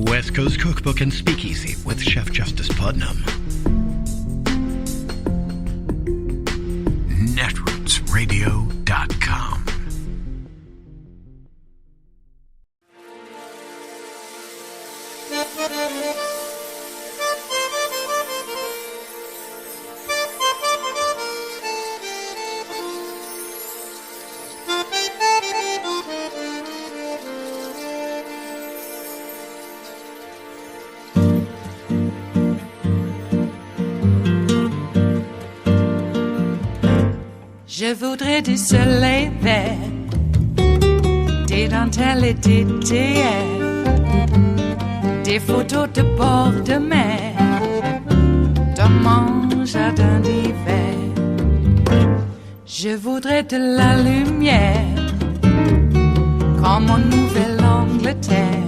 West Coast Cookbook and Speakeasy with Chef Justice Putnam. Netrootsradio.com. Je voudrais du soleil vert, des dentelles et des théières, des photos de bord de mer, dans mon jardin d'hiver. Je voudrais de la lumière, comme en Nouvelle-Angleterre.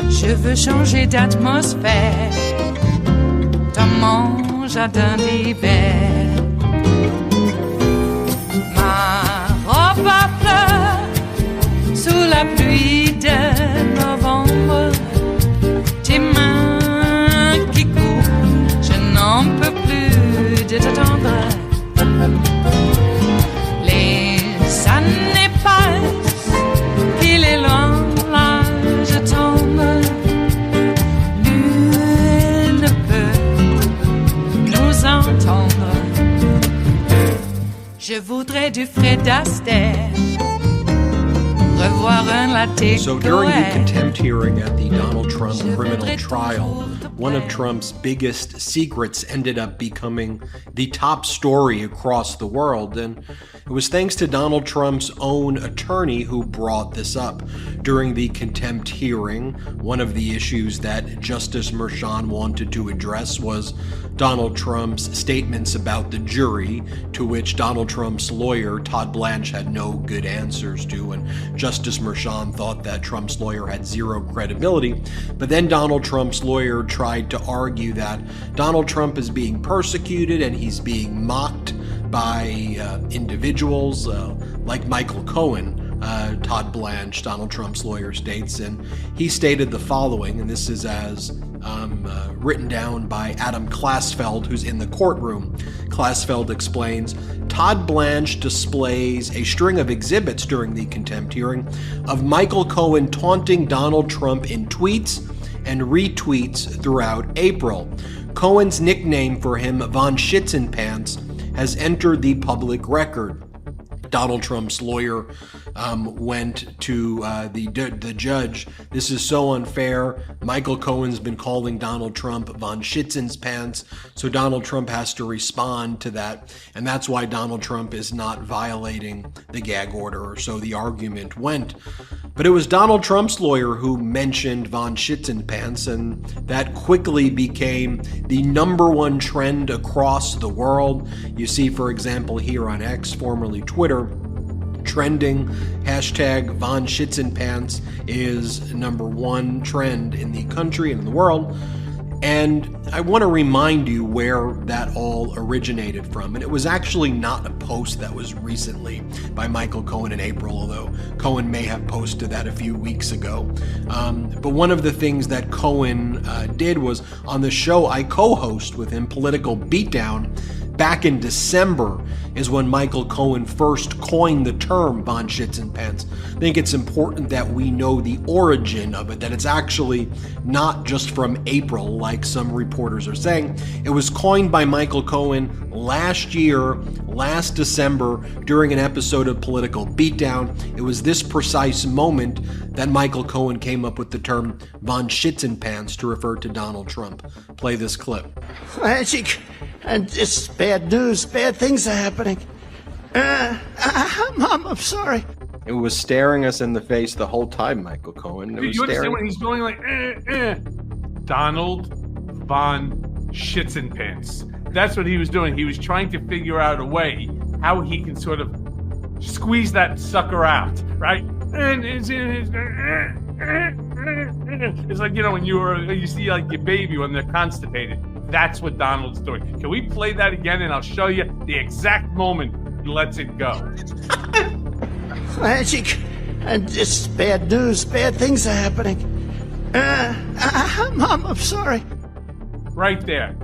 Je veux changer d'atmosphère, dans mon jardin d'hiver. À fleurs sous la pluie de novembre, tes mains qui courent, je n'en peux plus de t'attendre. Les années passent, il est loin, là je tombe. Nul ne peut nous entendre. Je voudrais du Fred Astaire, revoir un latte. So during the contempt hearing at the Donald Trump criminal trial, one of Trump's biggest secrets ended up becoming the top story across the world. And it was thanks to Donald Trump's own attorney who brought this up. During the contempt hearing, one of the issues that Justice Merchan wanted to address was Donald Trump's statements about the jury, to which Donald Trump's lawyer, Todd Blanche, had no good answers to, and Justice Merchan thought that Trump's lawyer had zero credibility. But then Donald Trump's lawyer tried to argue that Donald Trump is being persecuted and he's being mocked by individuals like Michael Cohen. Todd Blanche, Donald Trump's lawyer, states, and he stated the following, and this is as written down by Adam Klasfeld, who's in the courtroom. Klasfeld explains, Todd Blanche displays a string of exhibits during the contempt hearing of Michael Cohen taunting Donald Trump in tweets and retweets throughout April. Cohen's nickname for him, Von Schitzenpants, has entered the public record. Donald Trump's lawyer went to the judge. This is so unfair. Michael Cohen's been calling Donald Trump Von Schitzenpants, so Donald Trump has to respond to that, and that's why Donald Trump is not violating the gag order, or so the argument went. But it was Donald Trump's lawyer who mentioned Von Schitzenpants, and that quickly became the #1 trend across the world. You see, for example, here on X, formerly Twitter, trending hashtag Von Schitzenpants is #1 trend in the country and in the world. And I want to remind you where that all originated from. And it was actually not a post that was recently by Michael Cohen in April, although Cohen may have posted that a few weeks ago. But one of the things that Cohen did was on the show I co-host with him, Political Beatdown, back in December is when Michael Cohen first coined the term Von Schitzenpants. I think it's important that we know the origin of it, that it's actually not just from April, like some reporters are saying. It was coined by Michael Cohen last year, last December, during an episode of Political Beatdown. It was this precise moment that Michael Cohen came up with the term Von Schitzenpants to refer to Donald Trump. Play this clip. Magic. And it's bad news. Bad things are happening. I'm sorry. It was staring us in the face the whole time, Michael Cohen. Dude, you understand when he's going like, Donald Von Schitzenpants. That's what he was doing. He was trying to figure out a way how he can sort of squeeze that sucker out, right? And it's like, you know, when you see like your baby when they're constipated. That's what Donald's doing. Can we play that again and I'll show you the exact moment he lets it go. Magic. And it's bad news. Bad things are happening. Mom, I'm sorry. Right there.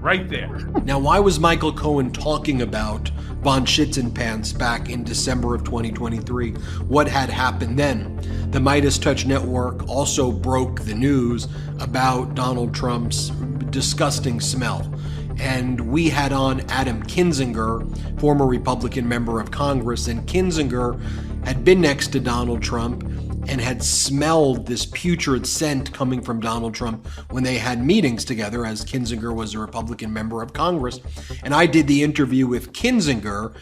Right there. Now, why was Michael Cohen talking about von Schitzenpants back in December of 2023? What had happened then? The Midas Touch Network also broke the news about Donald Trump's disgusting smell. And we had on Adam Kinzinger, former Republican member of Congress, and Kinzinger had been next to Donald Trump and had smelled this putrid scent coming from Donald Trump when they had meetings together, as Kinzinger was a Republican member of Congress. And I did the interview with Kinzinger,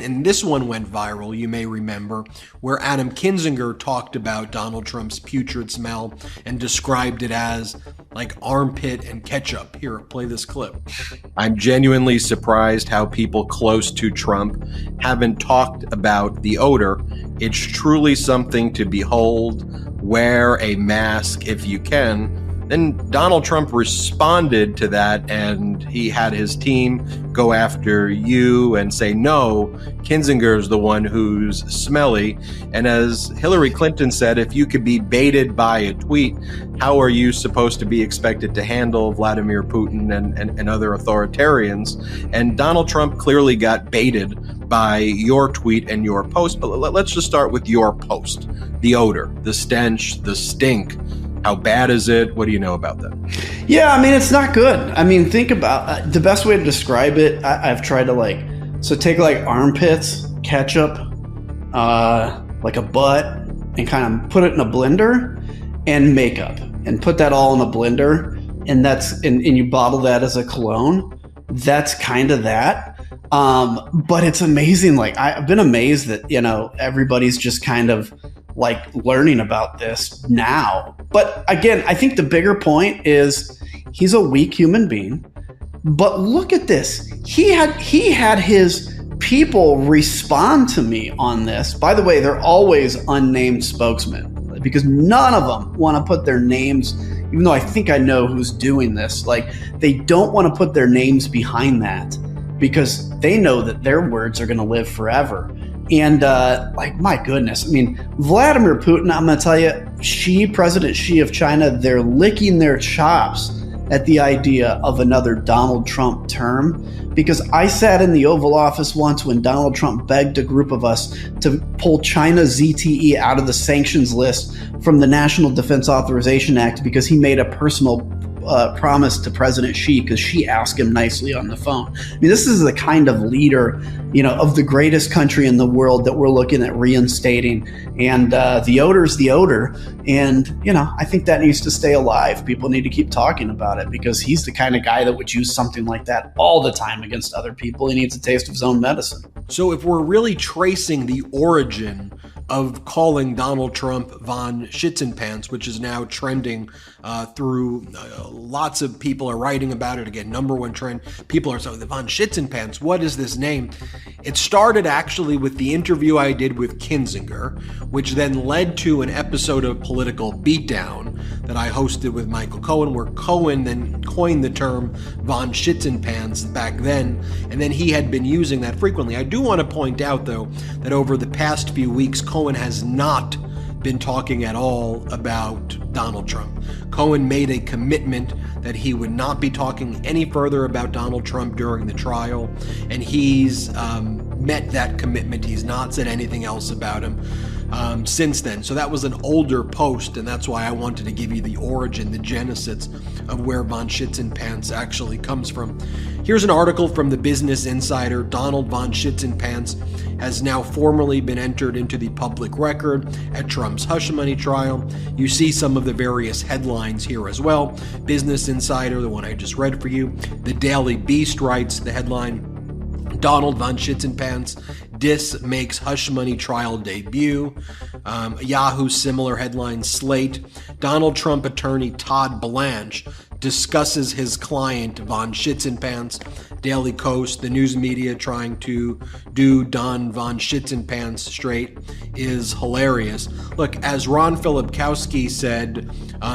and this one went viral, you may remember, where Adam Kinzinger talked about Donald Trump's putrid smell and described it as like armpit and ketchup. Here, play this clip. I'm genuinely surprised how people close to Trump haven't talked about the odor. It's truly something to behold. Wear a mask if you can. Then Donald Trump responded to that, and he had his team go after you and say, no, Kinzinger's the one who's smelly. And as Hillary Clinton said, if you could be baited by a tweet, how are you supposed to be expected to handle Vladimir Putin and other authoritarians? And Donald Trump clearly got baited by your tweet and your post. But let's just start with your post. The odor, the stench, the stink. How bad is it? What do you know about that? Yeah, I mean, it's not good. I mean, think about the best way to describe it. I've tried to take armpits, ketchup, like a butt, and kind of put it in a blender, and makeup, and put that all in a blender, and and you bottle that as a cologne. That's kind of that. But it's amazing. Like, I've been amazed that, everybody's just kind of learning about this now. But again, I think the bigger point is he's a weak human being. But look at this. He had his people respond to me on this. By the way, they're always unnamed spokesmen because none of them want to put their names, even though I think I know who's doing this. They don't want to put their names behind that because they know that their words are going to live forever. And my goodness, I mean, Vladimir Putin, I'm going to tell you, President Xi of China, they're licking their chops at the idea of another Donald Trump term, because I sat in the Oval Office once when Donald Trump begged a group of us to pull China's ZTE out of the sanctions list from the National Defense Authorization Act because he made a personal promise to President Xi because Xi asked him nicely on the phone. I mean, this is the kind of leader, of the greatest country in the world that we're looking at reinstating. And the odor is the odor. And, I think that needs to stay alive. People need to keep talking about it because he's the kind of guy that would use something like that all the time against other people. He needs a taste of his own medicine. So if we're really tracing the origin of calling Donald Trump von Schitzenpants, which is now trending through lots of people are writing about it. Again, number one trend. People are saying, the von Schitzenpants, what is this name? It started actually with the interview I did with Kinzinger, which then led to an episode of Political Beatdown that I hosted with Michael Cohen, where Cohen then coined the term von Schitzenpants back then, and then he had been using that frequently. I do want to point out, though, that over the past few weeks, Cohen has not been talking at all about Donald Trump. Cohen made a commitment that he would not be talking any further about Donald Trump during the trial, and he's met that commitment. He's not said anything else about him since then. So that was an older post, and that's why I wanted to give you the origin, the genesis of where von Schitzenpants actually comes from. Here's an article from the Business Insider. Donald von Schitzenpants has now formally been entered into the public record at Trump's hush money trial. You see some of the various headlines here as well. Business Insider, the one I just read for you. The Daily Beast writes the headline, Donald von Schitzenpants, Dis makes hush money trial debut. Yahoo similar headline, Slate, Donald Trump attorney Todd Blanche discusses his client von Schitzenpants. Daily Kos, the news media trying to do Don von Schitzenpants straight is hilarious. Look, as Ron Filipkowski said,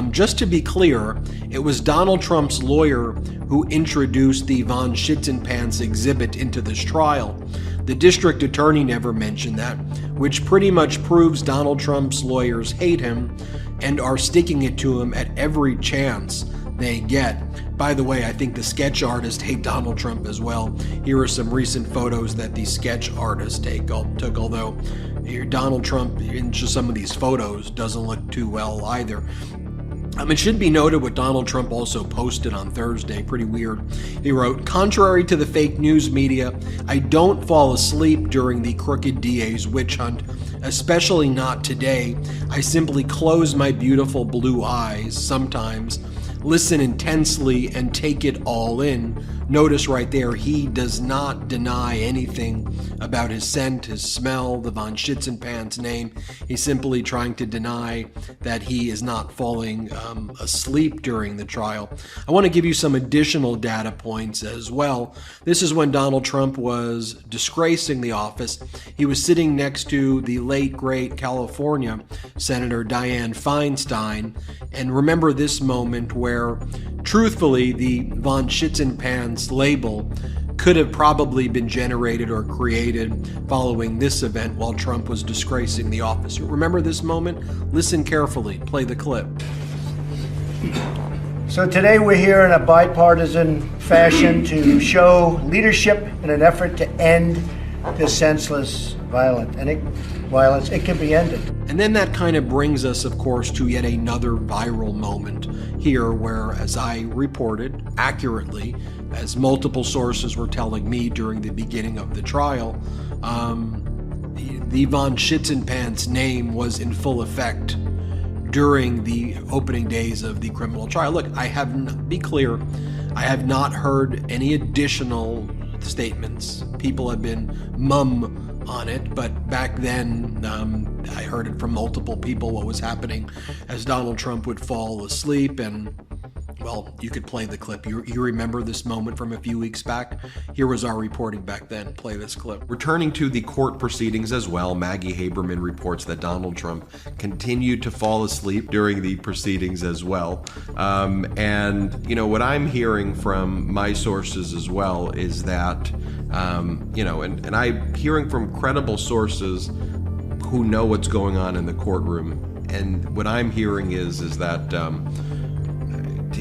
just to be clear, it was Donald Trump's lawyer who introduced the von Schitzenpants exhibit into this trial. The district attorney never mentioned that, which pretty much proves Donald Trump's lawyers hate him. and are sticking it to him at every chance they get. By the way, I think the sketch artists hate Donald Trump as well. Here are some recent photos that the sketch artists took, although Donald Trump, in just some of these photos, doesn't look too well either. It should be noted what Donald Trump also posted on Thursday, pretty weird. He wrote, "Contrary to the fake news media, I don't fall asleep during the crooked DA's witch hunt, especially not today. I simply close my beautiful blue eyes sometimes, listen intensely, and take it all in." Notice right there, he does not deny anything about his scent, his smell, the von Schitzenpants name. He's simply trying to deny that he is not falling asleep during the trial. I want to give you some additional data points as well. This is when Donald Trump was disgracing the office. He was sitting next to the late, great California Senator Dianne Feinstein. And remember this moment where, truthfully, the von Schitzenpants label could have probably been generated or created following this event while Trump was disgracing the office. Remember this moment? Listen carefully. Play the clip. So today we're here in a bipartisan fashion to show leadership in an effort to end this senseless violence. It can be ended. And then that kind of brings us, of course, to yet another viral moment here where, as I reported accurately, as multiple sources were telling me during the beginning of the trial, the von Schitzenpants name was in full effect during the opening days of the criminal trial. Look, be clear, I have not heard any additional statements. People have been mum on it, but back then I heard it from multiple people what was happening as Donald Trump would fall asleep. And well, you could play the clip. You remember this moment from a few weeks back? Here was our reporting back then. Play this clip. Returning to the court proceedings as well, Maggie Haberman reports that Donald Trump continued to fall asleep during the proceedings as well. And what I'm hearing from my sources as well is that and I'm hearing from credible sources who know what's going on in the courtroom. And what I'm hearing is that,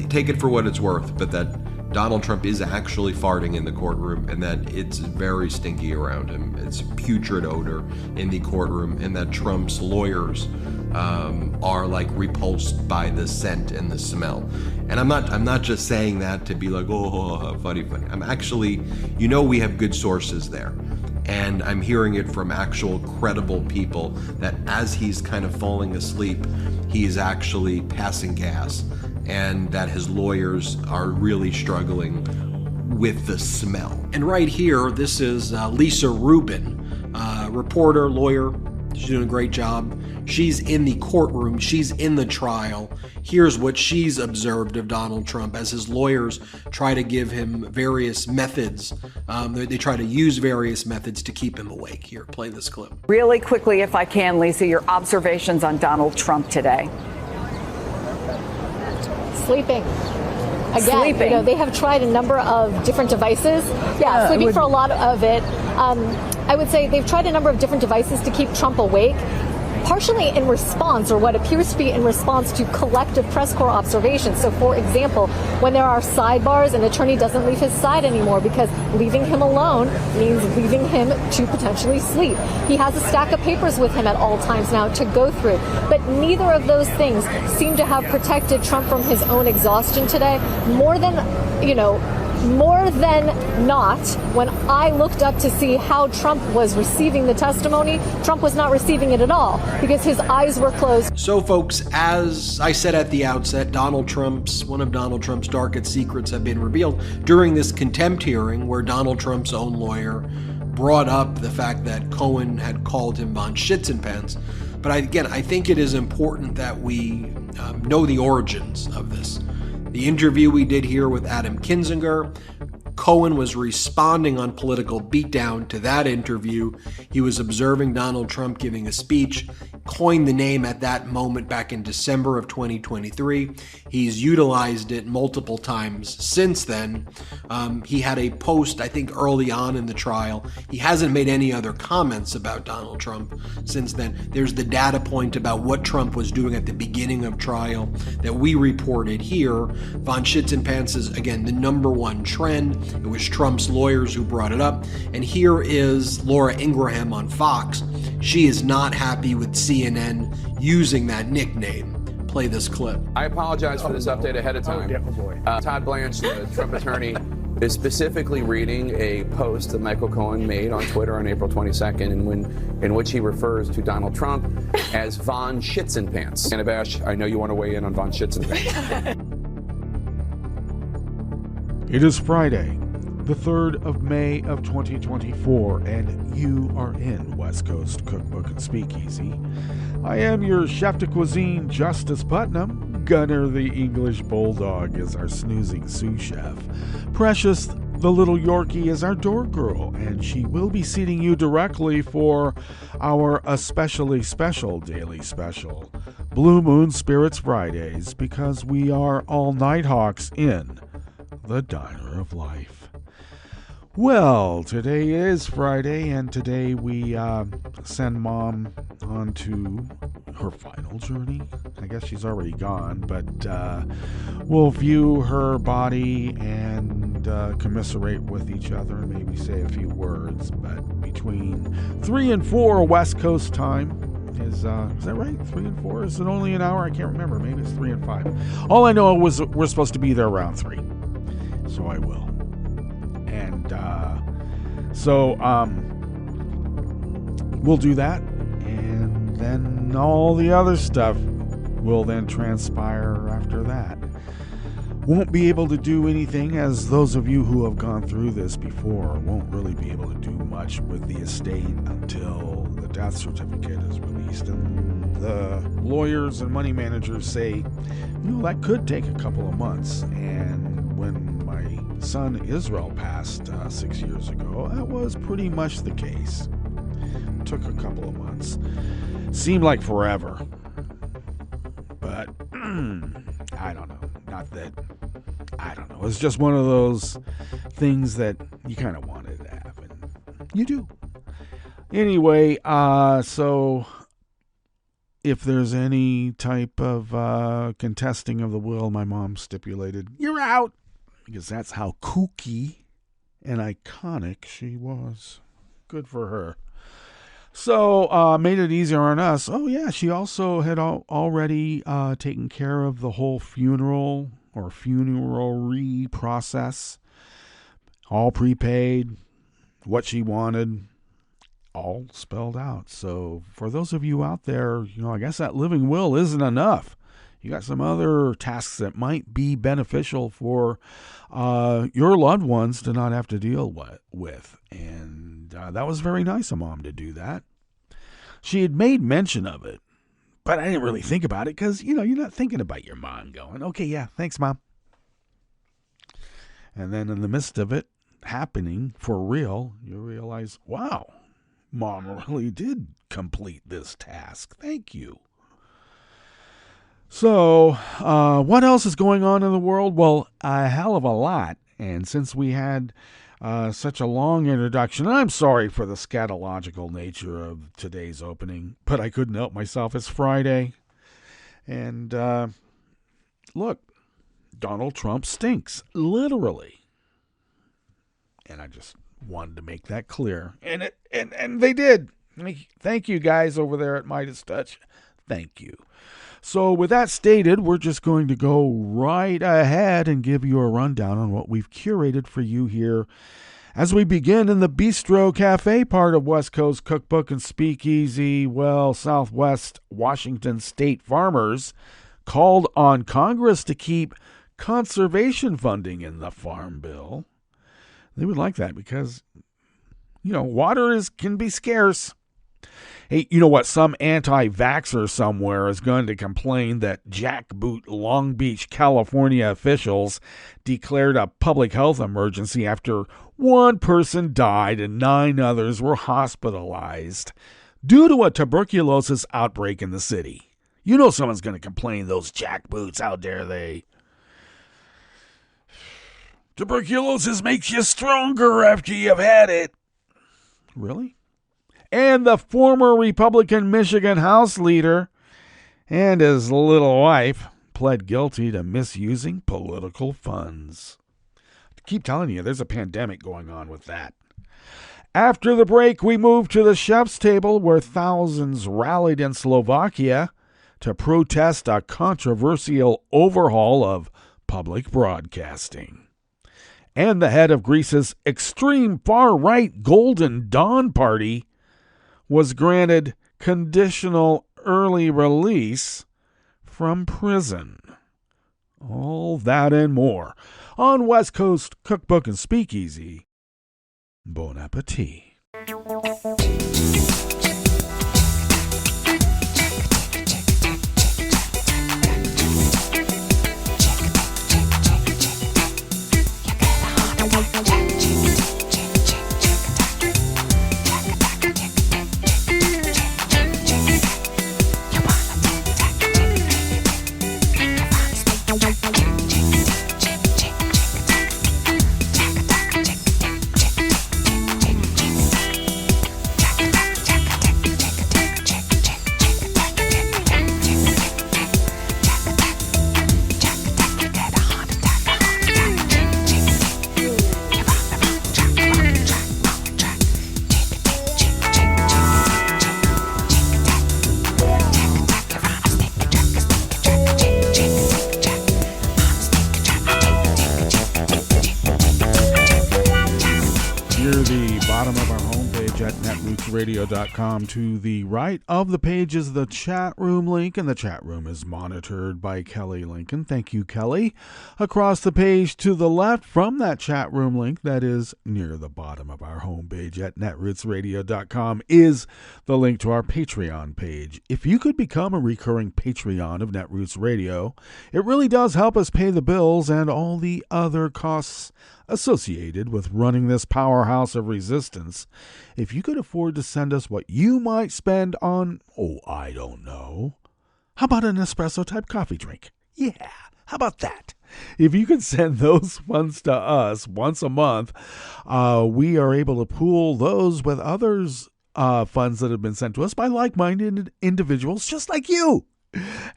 take it for what it's worth, but that Donald Trump is actually farting in the courtroom and that it's very stinky around him. It's putrid odor in the courtroom, and that Trump's lawyers are like repulsed by the scent and the smell. And I'm not just saying that to be like, oh, funny. I'm actually, we have good sources there. And I'm hearing it from actual credible people that as he's kind of falling asleep, he is actually passing gas, and that his lawyers are really struggling with the smell. And right here, this is Lisa Rubin, reporter, lawyer. She's doing a great job. She's in the courtroom. She's in the trial. Here's what she's observed of Donald Trump as his lawyers try to give him various methods. They try to use various methods to keep him awake. Here, play this clip. Really quickly, if I can, Lisa, your observations on Donald Trump today. Sleeping. Again, they have tried a number of different devices. Yeah, sleeping for a lot of it. I would say they've tried a number of different devices to keep Trump awake, partially in response, or what appears to be in response to collective press corps observations. So, for example, when there are sidebars, an attorney doesn't leave his side anymore because leaving him alone means leaving him to potentially sleep. He has a stack of papers with him at all times now to go through. But neither of those things seem to have protected Trump from his own exhaustion today. More than not, when I looked up to see how Trump was receiving the testimony, Trump was not receiving it at all because his eyes were closed. So, folks, as I said at the outset, one of Donald Trump's darkest secrets have been revealed during this contempt hearing where Donald Trump's own lawyer brought up the fact that Cohen had called him von Schitzenpants. But I think it is important that we know the origins of this. The interview we did here with Adam Kinzinger, Cohen was responding on Political Beatdown to that interview. He was observing Donald Trump giving a speech. coined the name at that moment back in December of 2023. He's utilized it multiple times since then. He had a post, I think, early on in the trial. He hasn't made any other comments about Donald Trump since then. There's the data point about what Trump was doing at the beginning of trial that we reported here. Von Schitzenpants is, again, the number one trend. It was Trump's lawyers who brought it up. And here is Laura Ingraham on Fox. She is not happy with CNN using that nickname. Play this clip. I apologize for this update ahead of time. Todd Blanche, the Trump attorney, is specifically reading a post that Michael Cohen made on Twitter on April 22nd, in which he refers to Donald Trump as Von Schitzenpants. And Abash, I know you want to weigh in on Von Schitzenpants. It is Friday, the 3rd of May of 2024, and you are in West Coast Cookbook and Speakeasy. I am your chef de cuisine, Justice Putnam. Gunner the English Bulldog is our snoozing sous chef. Precious the little Yorkie is our door girl, and she will be seating you directly for our especially special daily special, Blue Moon Spirits Fridays, because we are all Nighthawks in the Diner of Life. Well, today is Friday, and today we send Mom on to her final journey. I guess she's already gone, but we'll view her body and commiserate with each other and maybe say a few words. But between 3 and 4 West Coast time is that right? 3 and 4? Is it only an hour? I can't remember. Maybe it's 3 and 5. All I know was we're supposed to be there around 3, so I will. And so we'll do that, and then all the other stuff will then transpire after that. Won't be able to do anything, as those of you who have gone through this before won't really be able to do much with the estate until the death certificate is released, and the lawyers and money managers say, that could take a couple of months. And when my son Israel passed 6 years ago, that was pretty much the case. Took a couple of months. Seemed like forever. But I don't know. Not that, I don't know. It's just one of those things that you kind of wanted to have, and you do. Anyway, so if there's any type of contesting of the will, my mom stipulated, you're out. Because that's how kooky and iconic she was. Good for her. So, made it easier on us. Oh, yeah, she also had already taken care of the whole funeral or funerary process. All prepaid, what she wanted, all spelled out. So, for those of you out there, I guess that living will isn't enough. You got some other tasks that might be beneficial for your loved ones to not have to deal with. And that was very nice of Mom to do that. She had made mention of it, but I didn't really think about it because, you're not thinking about your mom going, okay, yeah, thanks, Mom. And then in the midst of it happening for real, you realize, wow, Mom really did complete this task. Thank you. So, what else is going on in the world? Well, a hell of a lot. And since we had such a long introduction, I'm sorry for the scatological nature of today's opening, but I couldn't help myself. It's Friday. And look, Donald Trump stinks, literally. And I just wanted to make that clear. And they did. Thank you guys over there at Midas Touch. Thank you. So with that stated, we're just going to go right ahead and give you a rundown on what we've curated for you here as we begin in the Bistro Cafe part of West Coast Cookbook and Speakeasy. Well, Southwest Washington state farmers called on Congress to keep conservation funding in the Farm Bill. They would like that because, water can be scarce. Hey, you know what? Some anti-vaxxer somewhere is going to complain that jackboot Long Beach, California officials declared a public health emergency after one person died and 9 others were hospitalized due to a tuberculosis outbreak in the city. You know someone's going to complain, those jackboots, how dare they? Tuberculosis makes you stronger after you've had it. Really? And the former Republican Michigan House leader and his little wife pled guilty to misusing political funds. I keep telling you, there's a pandemic going on with that. After the break, we move to the chef's table where thousands rallied in Slovakia to protest a controversial overhaul of public broadcasting. And the head of Greece's extreme far-right Golden Dawn Party was granted conditional early release from prison. All that and more on West Coast Cookbook and Speakeasy. Bon appetit. Radio.com. To the right of the page is the chat room link, and the chat room is monitored by Kelly Lincoln. Thank you, Kelly. Across the page to the left from that chat room link, that is near the bottom of our homepage at netrootsradio.com, is the link to our Patreon page. If you could become a recurring Patreon of Netroots Radio, it really does help us pay the bills and all the other costs associated with running this powerhouse of resistance. If you could afford to send us what you might spend on, I don't know, how about an espresso type coffee drink? Yeah, how about that? If you could send those funds to us once a month, we are able to pool those with others funds that have been sent to us by like-minded individuals just like you.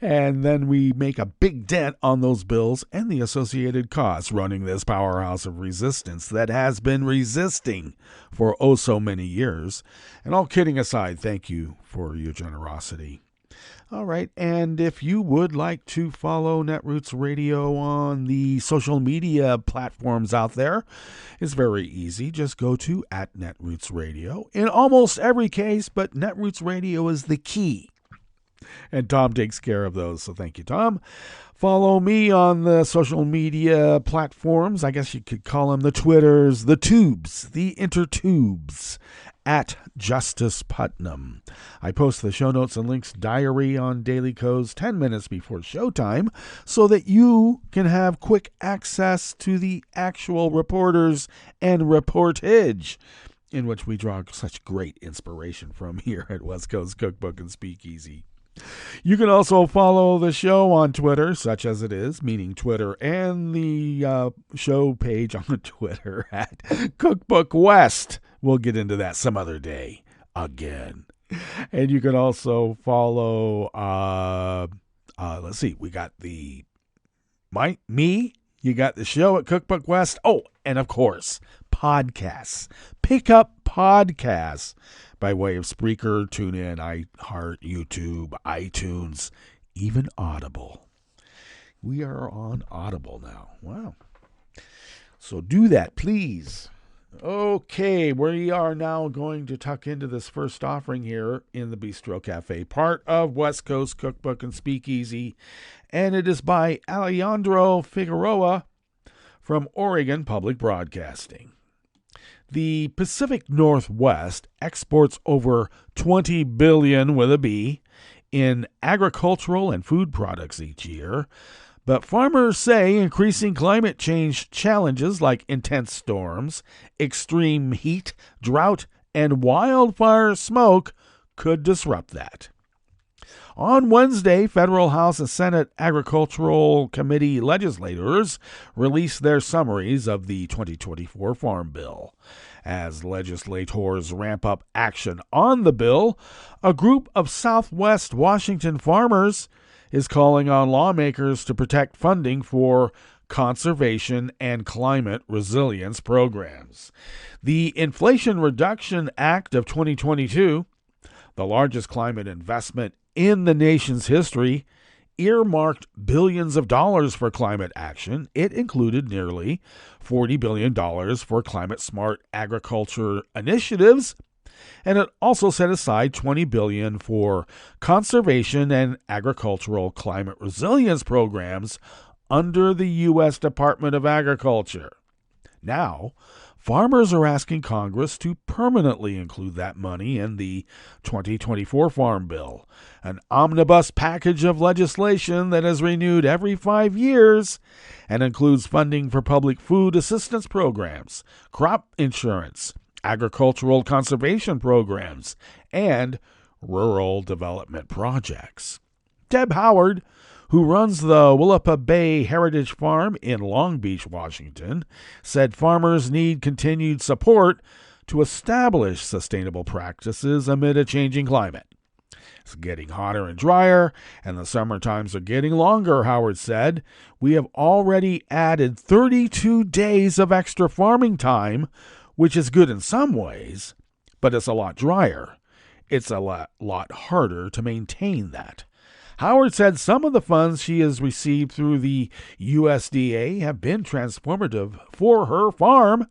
And then we make a big dent on those bills and the associated costs running this powerhouse of resistance that has been resisting for so many years. And all kidding aside, thank you for your generosity. All right, and if you would like to follow Netroots Radio on the social media platforms out there, it's very easy. Just go to @Netroots Radio in almost every case, but Netroots Radio is the key. And Tom takes care of those, so thank you, Tom. Follow me on the social media platforms. I guess you could call them the Twitters, the Tubes, the Intertubes, @Justice Putnam. I post the show notes and links diary on Daily Codes 10 minutes before showtime so that you can have quick access to the actual reporters and reportage, in which we draw such great inspiration from here at West Coast Cookbook and Speakeasy. You can also follow the show on Twitter, such as it is, meaning Twitter, and the show page on Twitter at Cookbook West. We'll get into that some other day again. And you can also follow, let's see, we got me, you got the show at Cookbook West. Oh, and of course, podcasts. Pick up podcasts by way of Spreaker, TuneIn, iHeart, YouTube, iTunes, even Audible. We are on Audible now. Wow. So do that, please. Okay, we are now going to tuck into this first offering here in the Bistro Cafe, part of West Coast Cookbook and Speakeasy, and it is by Alejandro Figueroa from Oregon Public Broadcasting. The Pacific Northwest exports over $20 billion with a B in agricultural and food products each year, but farmers say increasing climate change challenges like intense storms, extreme heat, drought, and wildfire smoke could disrupt that. On Wednesday, Federal House and Senate Agricultural Committee legislators released their summaries of the 2024 Farm Bill. As legislators ramp up action on the bill, a group of Southwest Washington farmers is calling on lawmakers to protect funding for conservation and climate resilience programs. The Inflation Reduction Act of 2022, the largest climate investment in the nation's history, earmarked billions of dollars for climate action. It included nearly $40 billion for climate-smart agriculture initiatives, and it also set aside $20 billion for conservation and agricultural climate resilience programs under the U.S. Department of Agriculture. Now, farmers are asking Congress to permanently include that money in the 2024 Farm Bill, an omnibus package of legislation that is renewed every 5 years and includes funding for public food assistance programs, crop insurance, agricultural conservation programs, and rural development projects. Deb Howard, who runs the Willapa Bay Heritage Farm in Long Beach, Washington, said farmers need continued support to establish sustainable practices amid a changing climate. It's getting hotter and drier, and the summer times are getting longer, Howard said. We have already added 32 days of extra farming time, which is good in some ways, but it's a lot drier. It's a lot harder to maintain that. Howard said some of the funds she has received through the USDA have been transformative for her farm.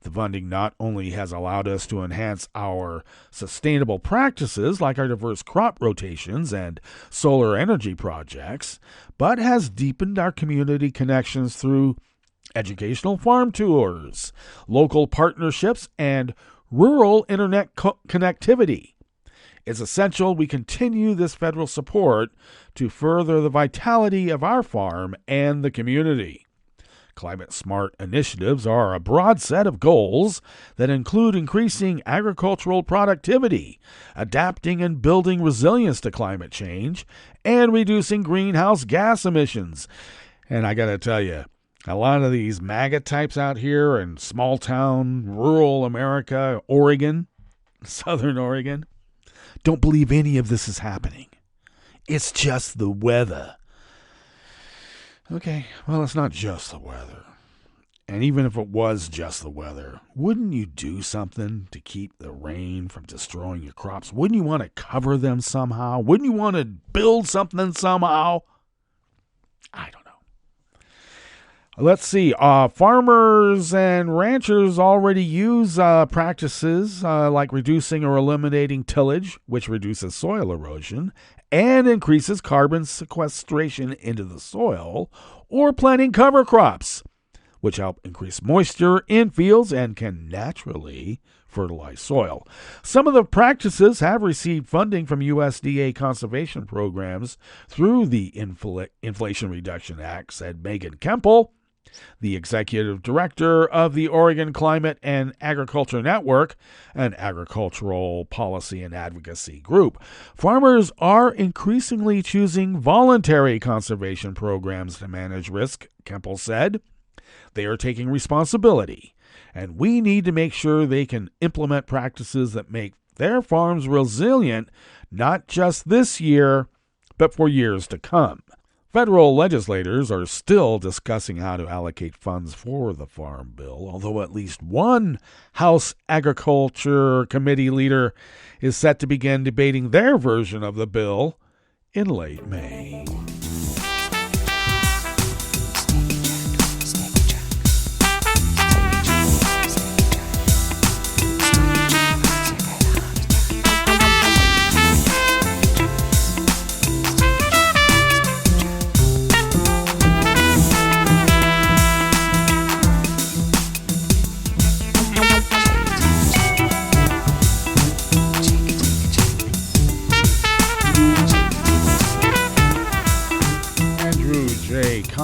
The funding not only has allowed us to enhance our sustainable practices like our diverse crop rotations and solar energy projects, but has deepened our community connections through educational farm tours, local partnerships, and rural internet connectivity. It's essential we continue this federal support to further the vitality of our farm and the community. Climate-smart initiatives are a broad set of goals that include increasing agricultural productivity, adapting and building resilience to climate change, and reducing greenhouse gas emissions. And I got to tell you, a lot of these MAGA types out here in small-town, rural America, Oregon, Southern Oregon, don't believe any of this is happening. It's just the weather. Okay, well, it's not just the weather. And even if it was just the weather, wouldn't you do something to keep the rain from destroying your crops? Wouldn't you want to cover them somehow? Wouldn't you want to build something somehow? I don't know. Let's see. Farmers and ranchers already use practices like reducing or eliminating tillage, which reduces soil erosion and increases carbon sequestration into the soil, or planting cover crops, which help increase moisture in fields and can naturally fertilize soil. Some of the practices have received funding from USDA conservation programs through the Inflation Reduction Act, said Megan Kemple, the executive director of the Oregon Climate and Agriculture Network, an agricultural policy and advocacy group. Farmers are increasingly choosing voluntary conservation programs to manage risk, Kemple said. They are taking responsibility, and we need to make sure they can implement practices that make their farms resilient, not just this year, but for years to come. Federal legislators are still discussing how to allocate funds for the Farm Bill, although at least one House Agriculture Committee leader is set to begin debating their version of the bill in late May.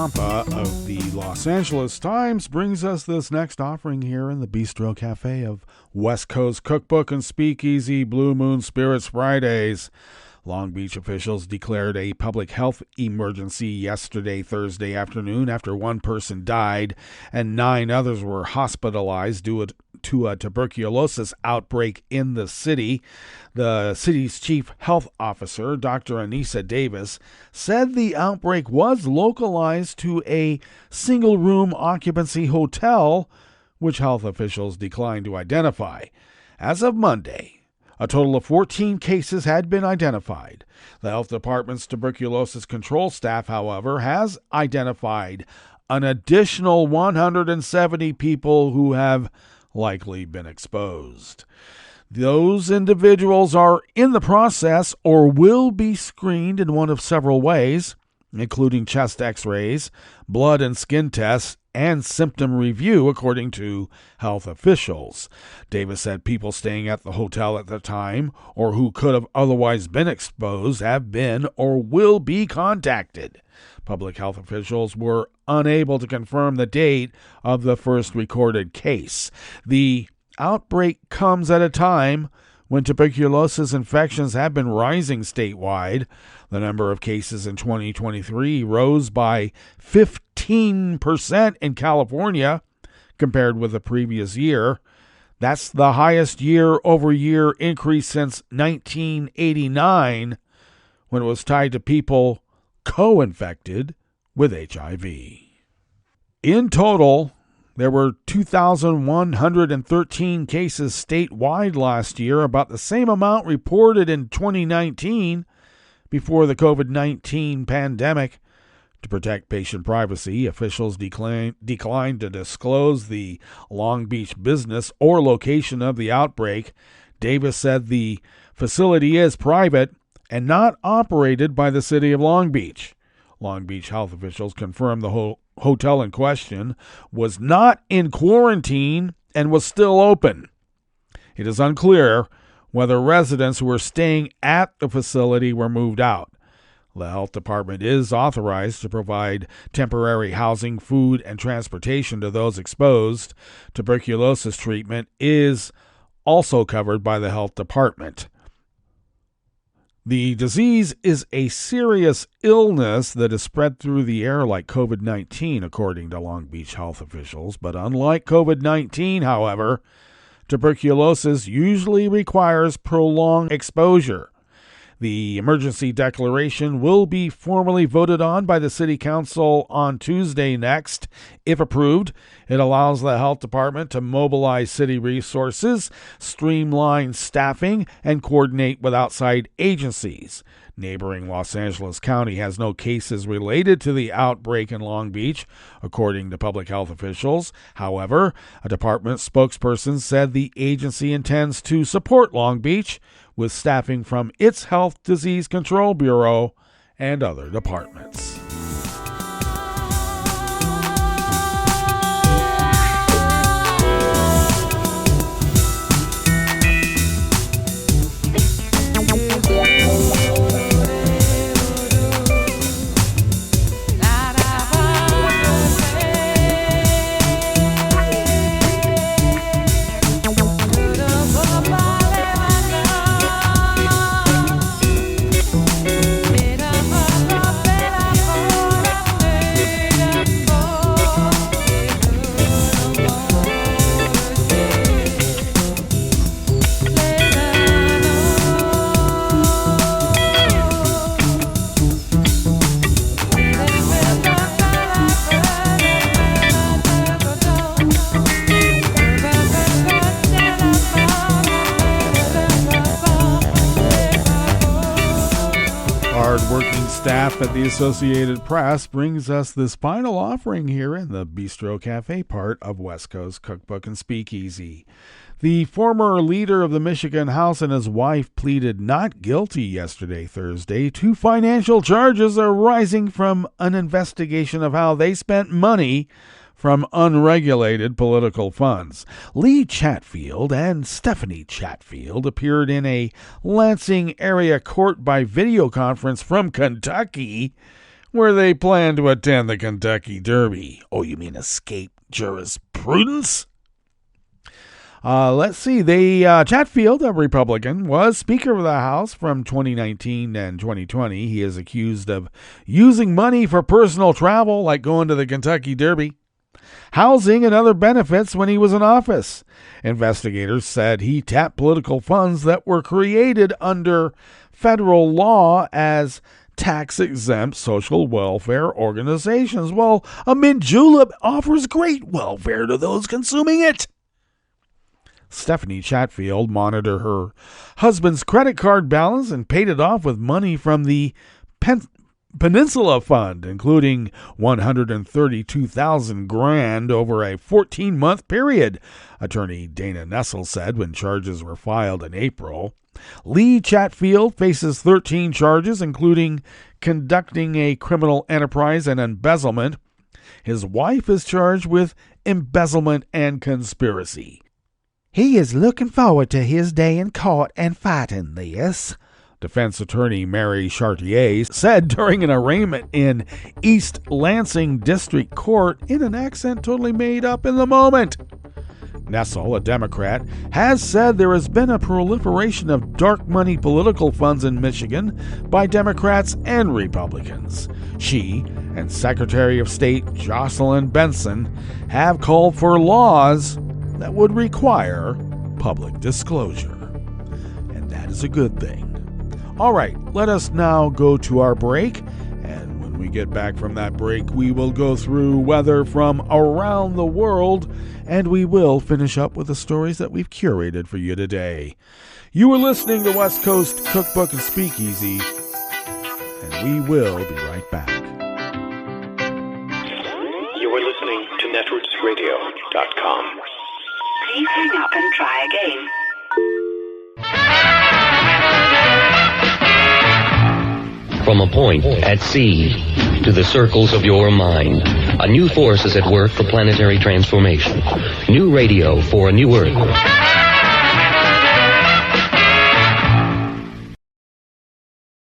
Campa of the Los Angeles Times brings us this next offering here in the Bistro Cafe of West Coast Cookbook and Speakeasy Blue Moon Spirits Fridays. Long Beach officials declared a public health emergency yesterday, Thursday afternoon, after one person died and 9 others were hospitalized due to a tuberculosis outbreak in the city. The city's chief health officer, Dr. Anissa Davis, said the outbreak was localized to a single-room occupancy hotel, which health officials declined to identify. As of Monday, a total of 14 cases had been identified. The health department's tuberculosis control staff, however, has identified an additional 170 people who have likely been exposed. Those individuals are in the process or will be screened in one of several ways, including chest x-rays, blood and skin tests, and symptom review, according to health officials. Davis said people staying at the hotel at the time or who could have otherwise been exposed have been or will be contacted. Public health officials were unable to confirm the date of the first recorded case. The outbreak comes at a time when tuberculosis infections have been rising statewide. The number of cases in 2023 rose by 15% in California compared with the previous year. That's the highest year-over-year increase since 1989, when it was tied to people co-infected with HIV. In total, there were 2,113 cases statewide last year, about the same amount reported in 2019 before the COVID-19 pandemic. To protect patient privacy, officials declined to disclose the Long Beach business or location of the outbreak. Davis said the facility is private and not operated by the city of Long Beach. Long Beach health officials confirmed the hotel in question was not in quarantine and was still open. It is unclear whether residents who were staying at the facility were moved out. The health department is authorized to provide temporary housing, food, and transportation to those exposed. Tuberculosis treatment is also covered by the health department. The disease is a serious illness that is spread through the air like COVID-19, according to Long Beach health officials. But unlike COVID-19, however, tuberculosis usually requires prolonged exposure. The emergency declaration will be formally voted on by the City Council on Tuesday next. If approved, it allows the health department to mobilize city resources, streamline staffing, and coordinate with outside agencies. Neighboring Los Angeles County has no cases related to the outbreak in Long Beach, according to public health officials. However, a department spokesperson said the agency intends to support Long Beach with staffing from its Health Disease Control Bureau and other departments. Hard-working staff at the Associated Press brings us this final offering here in the Bistro Cafe part of West Coast Cookbook and Speakeasy. The former leader of the Michigan House and his wife pleaded not guilty yesterday, Thursday, to financial charges arising from an investigation of how they spent money from unregulated political funds. Lee Chatfield and Stephanie Chatfield appeared in a Lansing area court by video conference from Kentucky, where they plan to attend the Kentucky Derby. Oh, you mean escape jurisprudence? Let's see. Chatfield, a Republican, was Speaker of the House from 2019 and 2020. He is accused of using money for personal travel, like going to the Kentucky Derby, housing, and other benefits when he was in office. Investigators said he tapped political funds that were created under federal law as tax-exempt social welfare organizations. Well, a mint julep offers great welfare to those consuming it. Stephanie Chatfield monitored her husband's credit card balance and paid it off with money from the Peninsula Fund, including $132,000 over a 14-month period, attorney Dana Nessel said when charges were filed in April. Lee Chatfield faces 13 charges, including conducting a criminal enterprise and embezzlement. His wife is charged with embezzlement and conspiracy. He is looking forward to his day in court and fighting this, defense attorney Mary Chartier said during an arraignment in East Lansing District Court in an accent totally made up in the moment. Nessel, a Democrat, has said there has been a proliferation of dark money political funds in Michigan by Democrats and Republicans. She and Secretary of State Jocelyn Benson have called for laws that would require public disclosure. And that is a good thing. All right, let us now go to our break. And when we get back from that break, we will go through weather from around the world, and we will finish up with the stories that we've curated for you today. You are listening to West Coast Cookbook and Speakeasy, and we will be right back. You are listening to netrootsradio.com. Please hang up and try again. From a point at sea to the circles of your mind, a new force is at work for planetary transformation. New radio for a new Earth.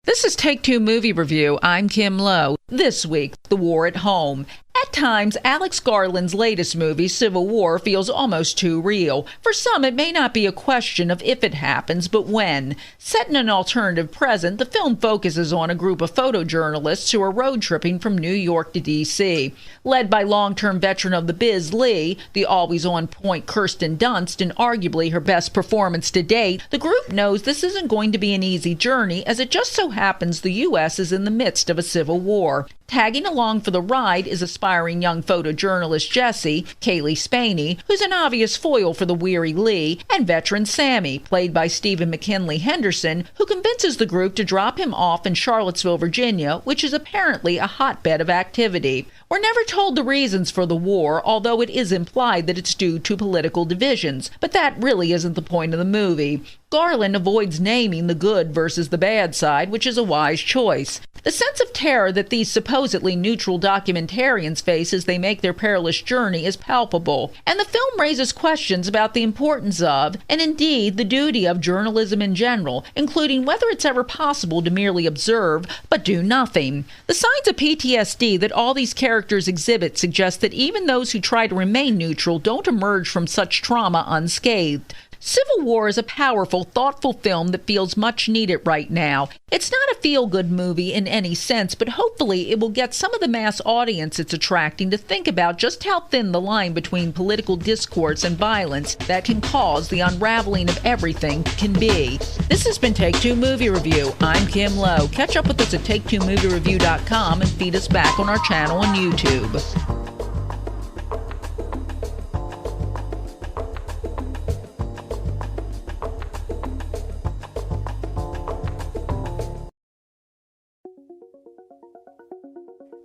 This is Take Two Movie Review. I'm Kim Lowe. This week, the war at home. At times, Alex Garland's latest movie, Civil War, feels almost too real. For some, it may not be a question of if it happens, but when. Set in an alternative present, the film focuses on a group of photojournalists who are road tripping from New York to D.C. Led by long-term veteran of the biz, Lee, the always-on-point Kirsten Dunst, and arguably her best performance to date, the group knows this isn't going to be an easy journey, as it just so happens the U.S. is in the midst of a civil war. Tagging along for the ride is aspiring young photojournalist Jesse, Kaylee Spaney, who's an obvious foil for the weary Lee, and veteran Sammy, played by Stephen McKinley Henderson, who convinces the group to drop him off in Charlottesville, Virginia, which is apparently a hotbed of activity. We're never told the reasons for the war, although it is implied that it's due to political divisions, but that really isn't the point of the movie. Garland avoids naming the good versus the bad side, which is a wise choice. The sense of terror that these supposedly neutral documentarians face as they make their perilous journey is palpable, and the film raises questions about the importance of, and indeed the duty of, journalism in general, including whether it's ever possible to merely observe but do nothing. The signs of PTSD that all these characters exhibit suggest that even those who try to remain neutral don't emerge from such trauma unscathed. Civil War is a powerful, thoughtful film that feels much needed right now. It's not a feel-good movie in any sense, but hopefully it will get some of the mass audience it's attracting to think about just how thin the line between political discourse and violence that can cause the unraveling of everything can be. This has been Take Two Movie Review. I'm Kim Lowe. Catch up with us at TakeTwoMovieReview.com and feed us back on our channel on YouTube.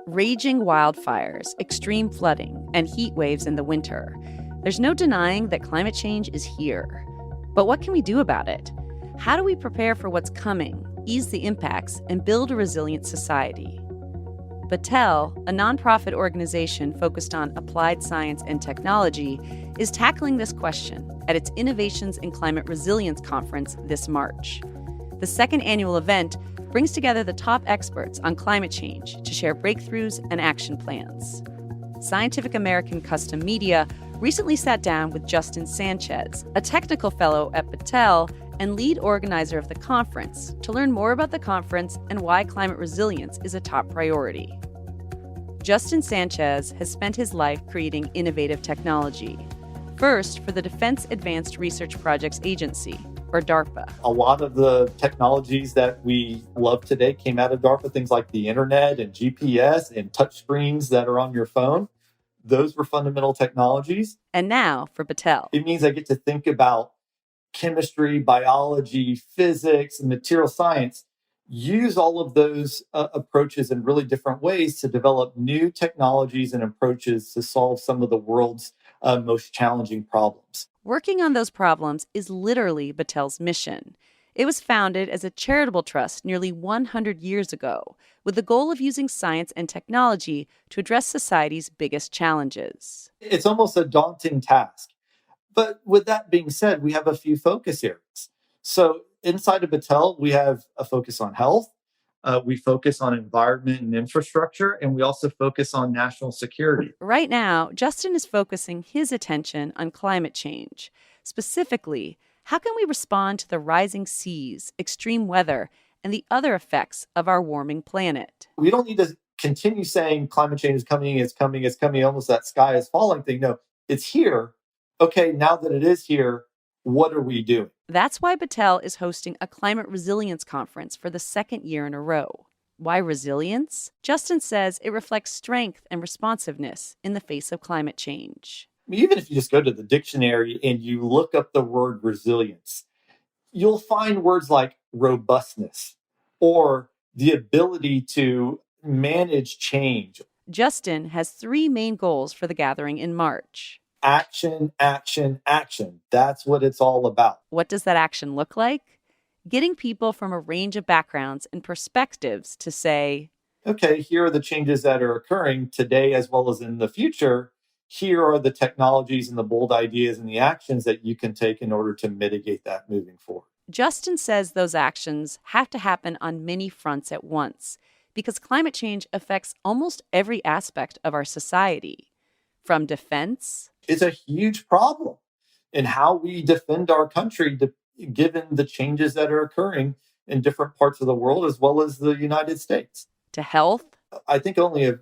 Raging wildfires, extreme flooding, and heat waves in the winter. There's no denying that climate change is here. But what can we do about it? How do we prepare for what's coming, ease the impacts, and build a resilient society? Battelle, a nonprofit organization focused on applied science and technology, is tackling this question at its Innovations in Climate Resilience Conference this March. The second annual event brings together the top experts on climate change to share breakthroughs and action plans. Scientific American Custom Media recently sat down with Justin Sanchez, a technical fellow at Battelle and lead organizer of the conference, to learn more about the conference and why climate resilience is a top priority. Justin Sanchez has spent his life creating innovative technology. First, for the Defense Advanced Research Projects Agency, or DARPA. A lot of the technologies that we love today came out of DARPA, things like the internet and GPS and touchscreens that are on your phone. Those were fundamental technologies. And now for Battelle. It means I get to think about chemistry, biology, physics, and material science, use all of those approaches in really different ways to develop new technologies and approaches to solve some of the world's most challenging problems. Working on those problems is literally Battelle's mission. It was founded as a charitable trust nearly 100 years ago, with the goal of using science and technology to address society's biggest challenges. It's almost a daunting task. But with that being said, we have a few focus areas. So inside of Battelle, we have a focus on health, we focus on environment and infrastructure, and we also focus on national security. Right now, Justin is focusing his attention on climate change. Specifically, how can we respond to the rising seas, extreme weather, and the other effects of our warming planet? We don't need to continue saying climate change is coming, it's coming, it's coming, almost that sky is falling thing. No, it's here. Okay, now that it is here, what are we doing? That's why Battelle is hosting a climate resilience conference for the second year in a row. Why resilience? Justin says it reflects strength and responsiveness in the face of climate change. Even if you just go to the dictionary and you look up the word resilience, you'll find words like robustness or the ability to manage change. Justin has 3 main goals for the gathering in March. Action, action, action. That's what it's all about. What does that action look like? Getting people from a range of backgrounds and perspectives to say, okay, here are the changes that are occurring today as well as in the future. Here are the technologies and the bold ideas and the actions that you can take in order to mitigate that moving forward. Justin says those actions have to happen on many fronts at once because climate change affects almost every aspect of our society. From defense. It's a huge problem in how we defend our country given the changes that are occurring in different parts of the world as well as the United States. To health. I think only in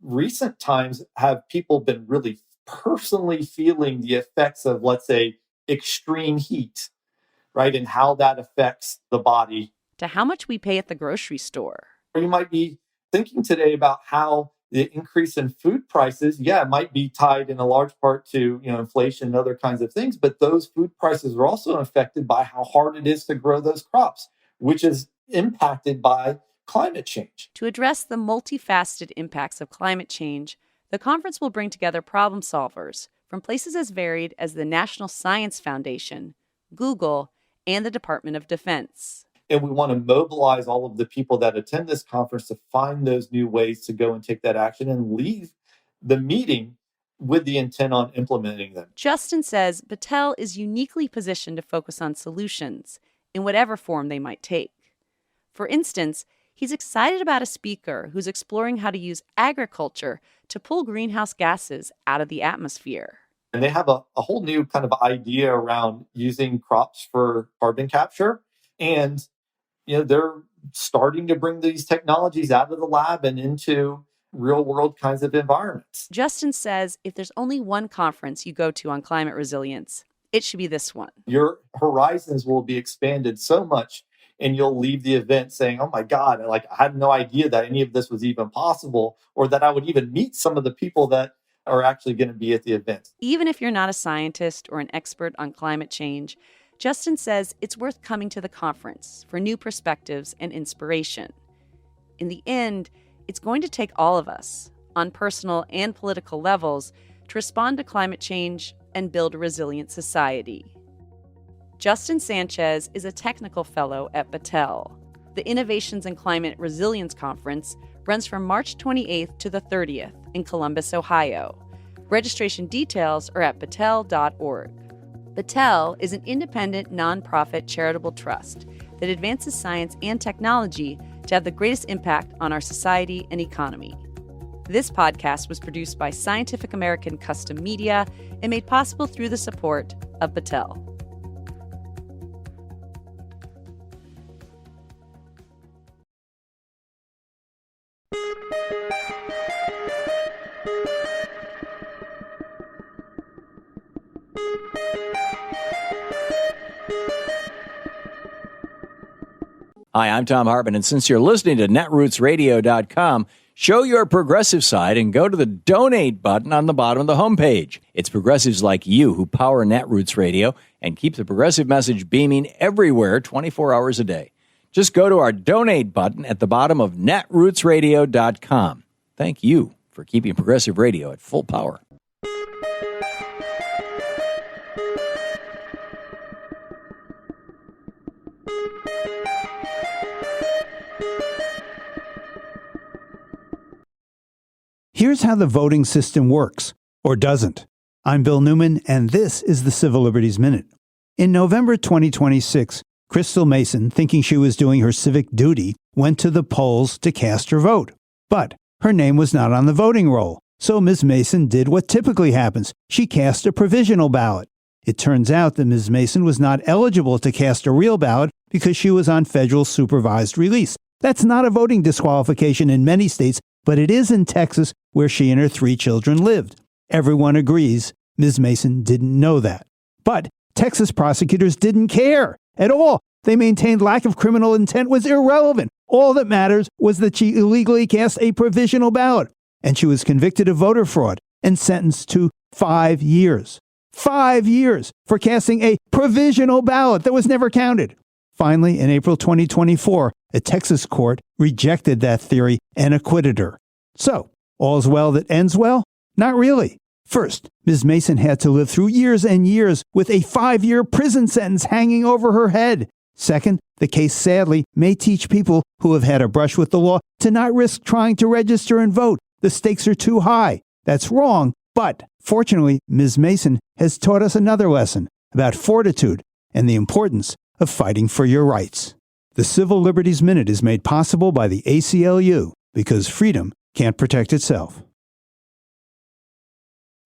recent times have people been really personally feeling the effects of, let's say, extreme heat, right? And how that affects the body. To how much we pay at the grocery store. Or you might be thinking today about how the increase in food prices, it might be tied in a large part to inflation and other kinds of things, but those food prices are also affected by how hard it is to grow those crops, which is impacted by climate change. To address the multifaceted impacts of climate change, the conference will bring together problem solvers from places as varied as the National Science Foundation, Google, and the Department of Defense. And we want to mobilize all of the people that attend this conference to find those new ways to go and take that action and leave the meeting with the intent on implementing them. Justin says Battelle is uniquely positioned to focus on solutions in whatever form they might take. For instance, he's excited about a speaker who's exploring how to use agriculture to pull greenhouse gases out of the atmosphere. And they have a whole new kind of idea around using crops for carbon capture. And they're starting to bring these technologies out of the lab and into real world kinds of environments. Justin says if there's only one conference you go to on climate resilience, it should be this one. Your horizons will be expanded so much and you'll leave the event saying, oh my God, I had no idea that any of this was even possible or that I would even meet some of the people that are actually going to be at the event. Even if you're not a scientist or an expert on climate change, Justin says it's worth coming to the conference for new perspectives and inspiration. In the end, it's going to take all of us, on personal and political levels, to respond to climate change and build a resilient society. Justin Sanchez is a technical fellow at Battelle. The Innovations in Climate Resilience Conference runs from March 28th to the 30th in Columbus, Ohio. Registration details are at battelle.org. Battelle is an independent, nonprofit charitable trust that advances science and technology to have the greatest impact on our society and economy. This podcast was produced by Scientific American Custom Media and made possible through the support of Battelle. Hi, I'm Tom Hartman, and since you're listening to netrootsradio.com, show your progressive side and go to the donate button on the bottom of the homepage. It's progressives like you who power Netroots Radio and keep the progressive message beaming everywhere 24 hours a day. Just go to our donate button at the bottom of netrootsradio.com. Thank you for keeping progressive radio at full power. Here's how the voting system works, or doesn't. I'm Bill Newman, and this is the Civil Liberties Minute. In November 2026, Crystal Mason, thinking she was doing her civic duty, went to the polls to cast her vote. But her name was not on the voting roll, so Ms. Mason did what typically happens. She cast a provisional ballot. It turns out that Ms. Mason was not eligible to cast a real ballot because she was on federal supervised release. That's not a voting disqualification in many states, but it is in Texas, where she and her 3 children lived. Everyone agrees Ms. Mason didn't know that. But Texas prosecutors didn't care at all. They maintained lack of criminal intent was irrelevant. All that matters was that she illegally cast a provisional ballot, and she was convicted of voter fraud and sentenced to 5 years. 5 years for casting a provisional ballot that was never counted. Finally, in April 2024, a Texas court rejected that theory and acquitted her. So, all's well that ends well? Not really. First, Ms. Mason had to live through years and years with a 5-year prison sentence hanging over her head. Second, the case sadly may teach people who have had a brush with the law to not risk trying to register and vote. The stakes are too high. That's wrong, but fortunately, Ms. Mason has taught us another lesson about fortitude and the importance of fighting for your rights. The Civil Liberties Minute is made possible by the ACLU because freedom can't protect itself.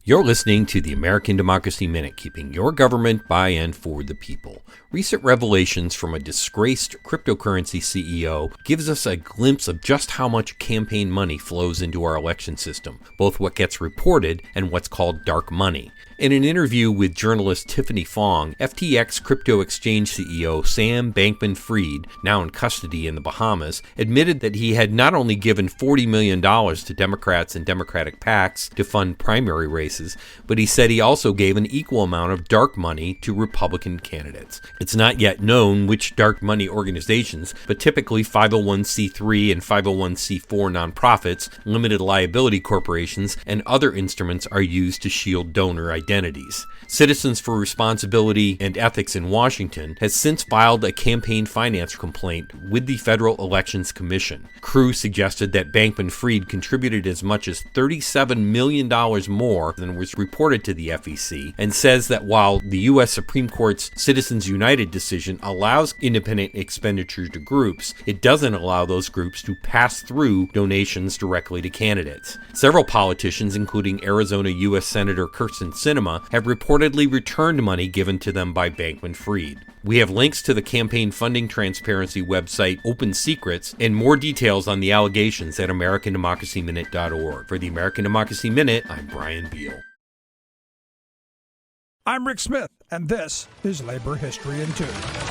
You're listening to the American Democracy Minute, keeping your government by and for the people. Recent revelations from a disgraced cryptocurrency CEO gives us a glimpse of just how much campaign money flows into our election system, both what gets reported and what's called dark money. In an interview with journalist Tiffany Fong, FTX crypto exchange CEO Sam Bankman-Fried, now in custody in the Bahamas, admitted that he had not only given $40 million to Democrats and Democratic PACs to fund primary races, but he said he also gave an equal amount of dark money to Republican candidates. It's not yet known which dark money organizations, but typically 501c3 and 501c4 nonprofits, limited liability corporations, and other instruments are used to shield donor identities. Citizens for Responsibility and Ethics in Washington has since filed a campaign finance complaint with the Federal Elections Commission. Crew suggested that Bankman-Fried contributed as much as $37 million more than was reported to the FEC, and says that while the U.S. Supreme Court's Citizens United decision allows independent expenditure to groups, it doesn't allow those groups to pass through donations directly to candidates. Several politicians, including Arizona U.S. Senator Kyrsten Sinema, have reportedly returned money given to them by Bankman-Fried. We have links to the campaign funding transparency website Open Secrets and more details on the allegations at AmericanDemocracyMinute.org. For the American Democracy Minute, I'm Brian Beal. I'm Rick Smith, and this is Labor History in 2.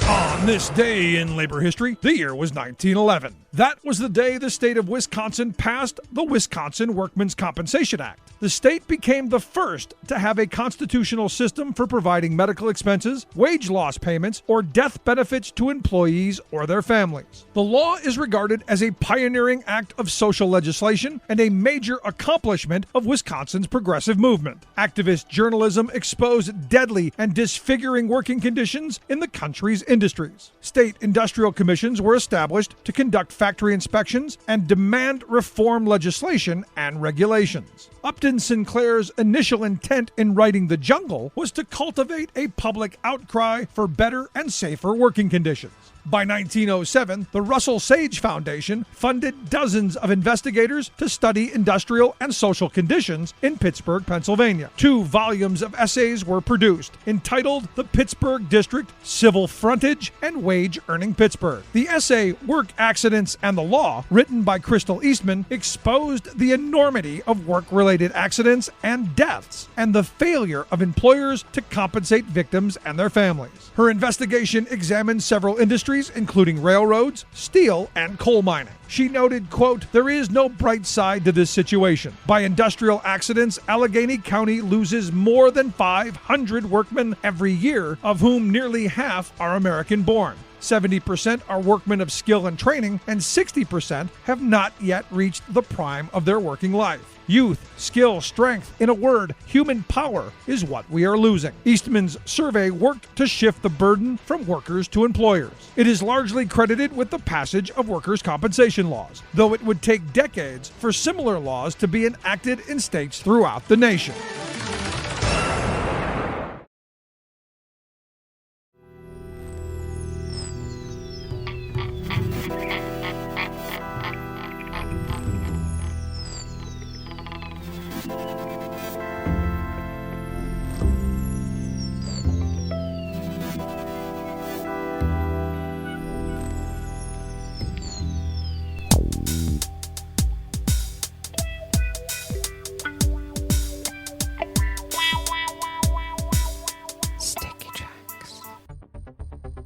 On this day in labor history, the year was 1911. That was the day the state of Wisconsin passed the Wisconsin Workmen's Compensation Act. The state became the first to have a constitutional system for providing medical expenses, wage loss payments, or death benefits to employees or their families. The law is regarded as a pioneering act of social legislation and a major accomplishment of Wisconsin's progressive movement. Activist journalism exposed deadly and disfiguring working conditions in the country's industries. State industrial commissions were established to conduct factory inspections and demand reform legislation and regulations. Upton Sinclair's initial intent in writing The Jungle was to cultivate a public outcry for better and safer working conditions. By 1907, the Russell Sage Foundation funded dozens of investigators to study industrial and social conditions in Pittsburgh, Pennsylvania. 2 volumes of essays were produced, entitled The Pittsburgh District, Civil Frontage, and Wage Earning Pittsburgh. The essay, Work Accidents and the Law, written by Crystal Eastman, exposed the enormity of work-related accidents and deaths, and the failure of employers to compensate victims and their families. Her investigation examined several industries, including railroads, steel, and coal mining. She noted, quote, "There is no bright side to this situation. By industrial accidents, Allegheny County loses more than 500 workmen every year, of whom nearly half are American-born. 70% are workmen of skill and training, and 60% have not yet reached the prime of their working life. Youth, skill, strength, in a word, human power is what we are losing." Eastman's survey worked to shift the burden from workers to employers. It is largely credited with the passage of workers' compensation laws, though it would take decades for similar laws to be enacted in states throughout the nation.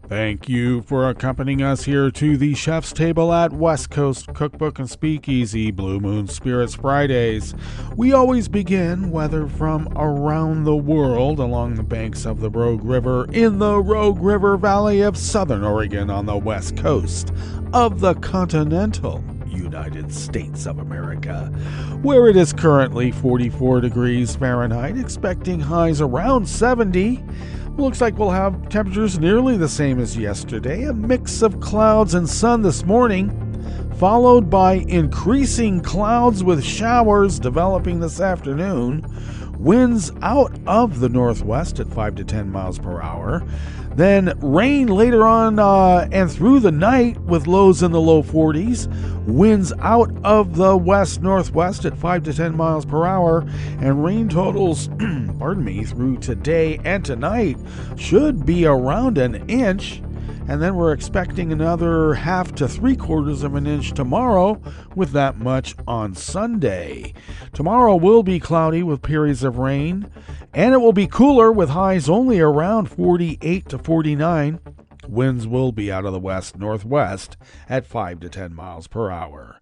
Thank you for accompanying us here to the Chef's Table at West Coast Cookbook and Speakeasy Blue Moon Spirits Fridays. We always begin, whether from around the world, along the banks of the Rogue River, in the Rogue River Valley of Southern Oregon on the west coast of the continental United States of America, where it is currently 44 degrees Fahrenheit, expecting highs around 70. Looks like we'll have temperatures nearly the same as yesterday, a mix of clouds and sun this morning, followed by increasing clouds with showers developing this afternoon, winds out of the northwest at 5 to 10 miles per hour, then rain later on and through the night with lows in the low 40s, winds out of the west-northwest at 5 to 10 miles per hour, and rain totals through today and tonight should be around an inch. And then we're expecting another 1/2 to 3/4 of an inch tomorrow, with that much on Sunday. Tomorrow will be cloudy with periods of rain, and it will be cooler with highs only around 48 to 49. Winds will be out of the west-northwest at 5 to 10 miles per hour.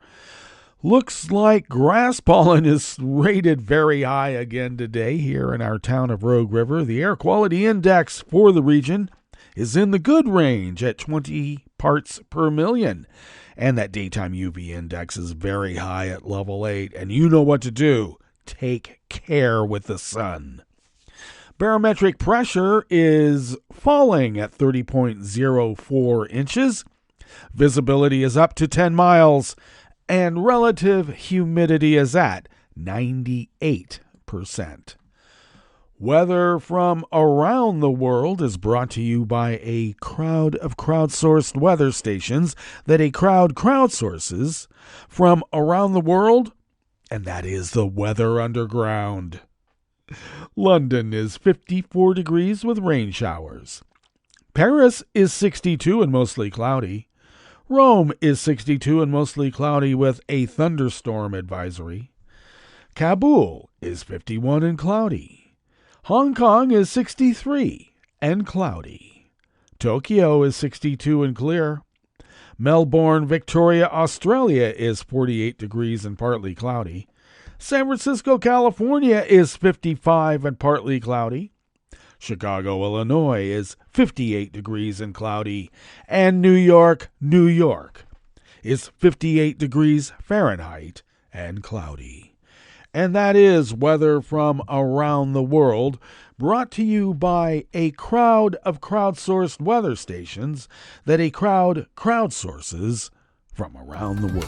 Looks like grass pollen is rated very high again today here in our town of Rogue River. The air quality index for the region is in the good range at 20 parts per million. And that daytime UV index is very high at level 8. And you know what to do. Take care with the sun. Barometric pressure is falling at 30.04 inches. Visibility is up to 10 miles. And relative humidity is at 98%. Weather from around the world is brought to you by a crowd of crowdsourced weather stations that a crowd crowdsources from around the world, and that is the Weather Underground. London is 54 degrees with rain showers. Paris is 62 and mostly cloudy. Rome is 62 and mostly cloudy with a thunderstorm advisory. Kabul is 51 and cloudy. Hong Kong is 63 and cloudy. Tokyo is 62 and clear. Melbourne, Victoria, Australia is 48 degrees and partly cloudy. San Francisco, California is 55 and partly cloudy. Chicago, Illinois is 58 degrees and cloudy. And New York, New York is 58 degrees Fahrenheit and cloudy. And that is weather from around the world, brought to you by a crowd of crowdsourced weather stations that a crowd crowdsources from around the world.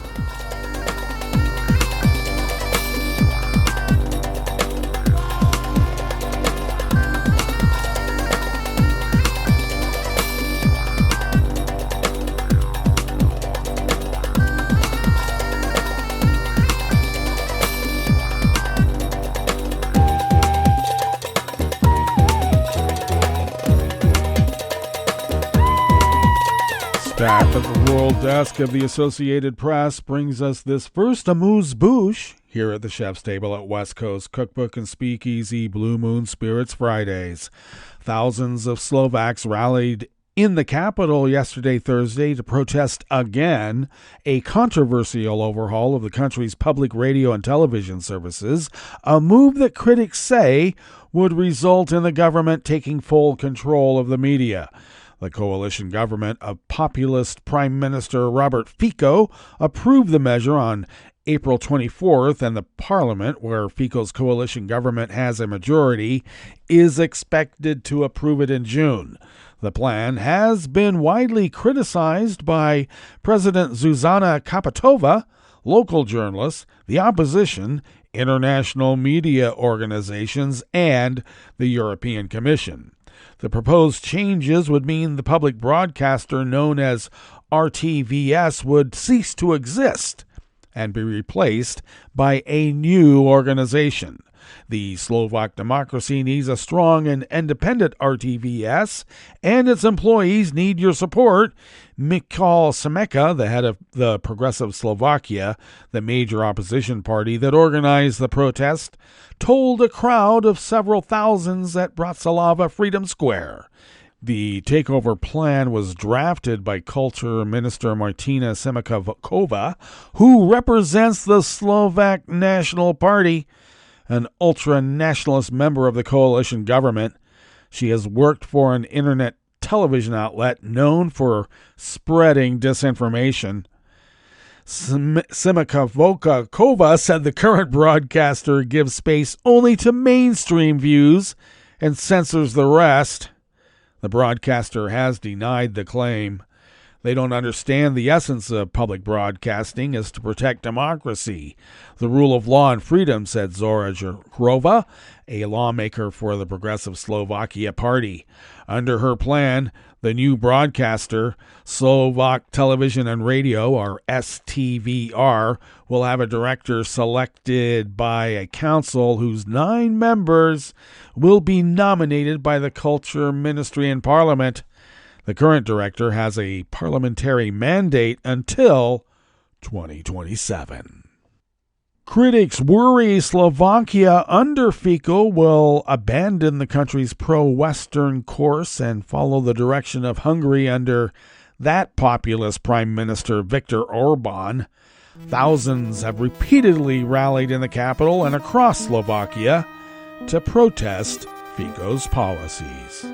Staff at the World Desk of the Associated Press brings us this first amuse-bouche here at the Chef's Table at West Coast Cookbook and Speakeasy Blue Moon Spirits Fridays. Thousands of Slovaks rallied in the capital yesterday, Thursday, to protest again a controversial overhaul of the country's public radio and television services, a move that critics say would result in the government taking full control of the media. The coalition government of populist Prime Minister Robert Fico approved the measure on April 24th, and the parliament, where Fico's coalition government has a majority, is expected to approve it in June. The plan has been widely criticized by President Zuzana Kapitova, local journalists, the opposition, international media organizations, and the European Commission. The proposed changes would mean the public broadcaster known as RTVS would cease to exist and be replaced by a new organization. The Slovak democracy needs a strong and independent RTVS, and its employees need your support. Michal Semeka, the head of the Progressive Slovakia, the major opposition party that organized the protest, told a crowd of several thousands at Bratislava Freedom Square. The takeover plan was drafted by Culture Minister Martina Semekova, who represents the Slovak National Party, an ultra-nationalist member of the coalition government. She has worked for an internet television outlet known for spreading disinformation. Semekova said the current broadcaster gives space only to mainstream views and censors the rest. The broadcaster has denied the claim. They don't understand the essence of public broadcasting is to protect democracy, the rule of law and freedom, said Zora Jurova, a lawmaker for the Progressive Slovakia Party. Under her plan, the new broadcaster, Slovak Television and Radio, or STVR, will have a director selected by a council whose 9 members will be nominated by the Culture Ministry and Parliament. The current director has a parliamentary mandate until 2027. Critics worry Slovakia under Fico will abandon the country's pro-Western course and follow the direction of Hungary under that populist Prime Minister Viktor Orban. Thousands have repeatedly rallied in the capital and across Slovakia to protest Fico's policies.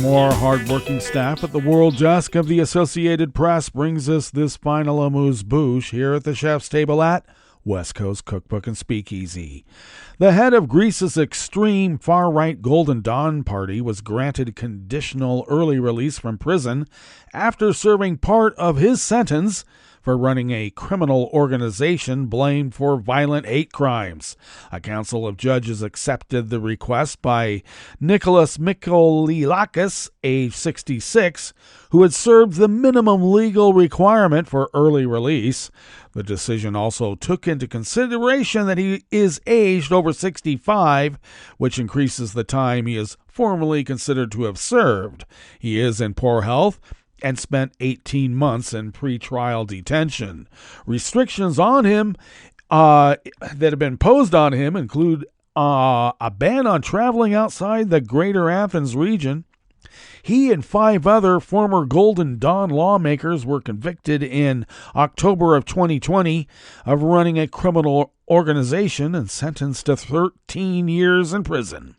More hard-working staff at the World Desk of the Associated Press brings us this final amuse-bouche here at the Chef's Table at West Coast Cookbook and Speakeasy. The head of Greece's extreme far-right Golden Dawn Party was granted conditional early release from prison after serving part of his sentence for running a criminal organization blamed for violent hate crimes. A council of judges accepted the request by Nicholas Mikolilakis, age 66, who had served the minimum legal requirement for early release. The decision also took into consideration that he is aged over 65, which increases the time he is formally considered to have served. He is in poor health and spent 18 months in pre-trial detention. Restrictions on him that have been imposed on him include a ban on traveling outside the Greater Athens region, He and 5 other former Golden Dawn lawmakers were convicted in October of 2020 of running a criminal organization and sentenced to 13 years in prison.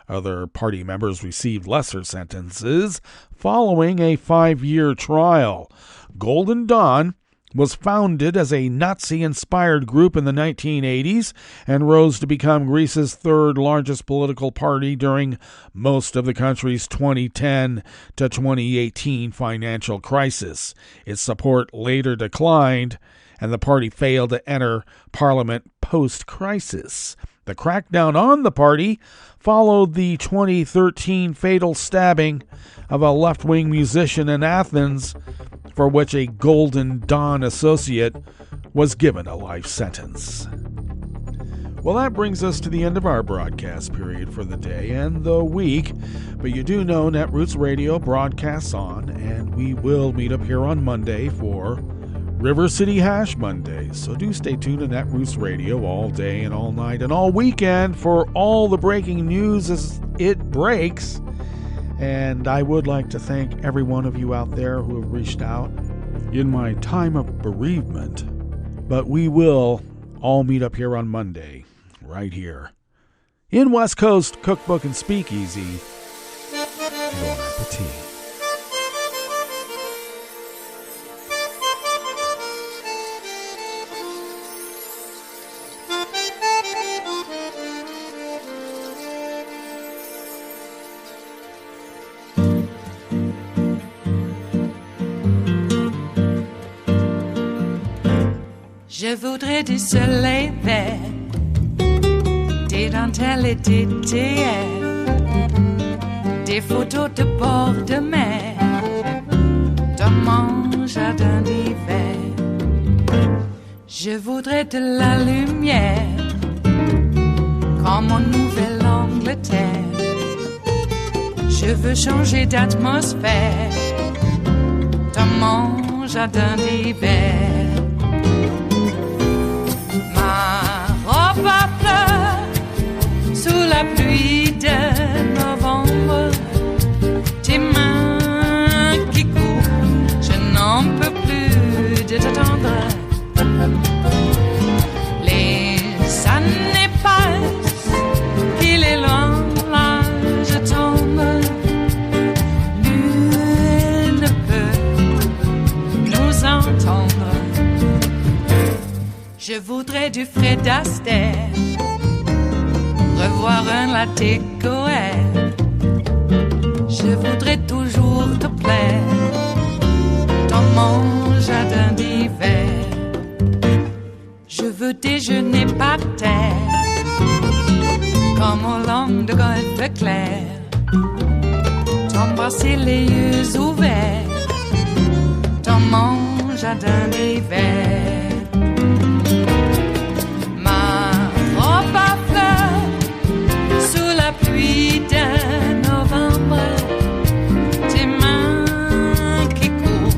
Other party members received lesser sentences following a 5-year trial. Golden Dawn was founded as a Nazi-inspired group in the 1980s and rose to become Greece's third largest political party during most of the country's 2010 to 2018 financial crisis. Its support later declined, and the party failed to enter parliament post-crisis. The crackdown on the party followed the 2013 fatal stabbing of a left-wing musician in Athens, for which a Golden Dawn associate was given a life sentence. Well, that brings us to the end of our broadcast period for the day and the week. But you do know Netroots Radio broadcasts on, and we will meet up here on Monday for River City Hash Mondays. So do stay tuned to Netroots Radio all day and all night and all weekend for all the breaking news as it breaks. And I would like to thank every one of you out there who have reached out in my time of bereavement. But we will all meet up here on Monday, right here, in West Coast Cookbook and Speakeasy. Bon appetit. Je voudrais du soleil vert, des dentelles et des théières, des photos de bord de mer, dans mon jardin d'hiver. Je voudrais de la lumière, comme en Nouvelle-Angleterre. Je veux changer d'atmosphère, dans mon jardin d'hiver. À fleurs sous la pluie de novembre, tes mains qui courent, je n'en peux plus de t'attendre. Les années passent, qu'il est loin, là je tombe. Nul ne peut nous entendre. Je voudrais du Fred Astaire, revoir un latte Goël. Je voudrais toujours te plaire dans mon jardin d'hiver. Je veux déjeuner par terre, comme au long de golfe clair, t'embrasser les yeux ouverts dans mon jardin d'hiver. Pluie de novembre, tes mains qui courent,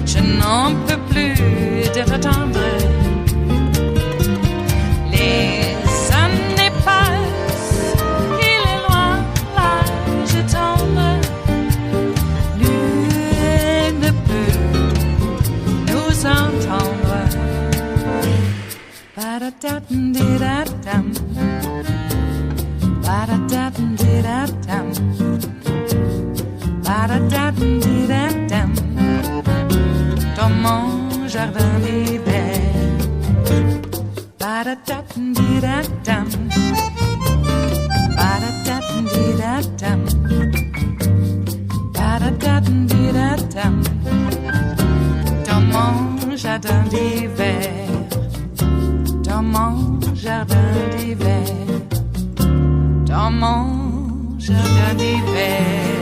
je n'en peux plus de t'attendre. Les années passent, il est loin, là je tombe. Nul ne peut nous entendre. Ba-da-da-dum-di-da-dum. Ba-da-da-dum-di-da-dum. Ba-da-da-dum-di-da-dum. Dans mon jardin d'hiver. Ba-da-da-dum-di-da-dum. Ba-da-da-dum-di-da-dum. Ba-da-da-dum-di-da-dum. Dans mon jardin d'hiver. Dans mon jardin d'hiver. Dans mon jardin d'hiver.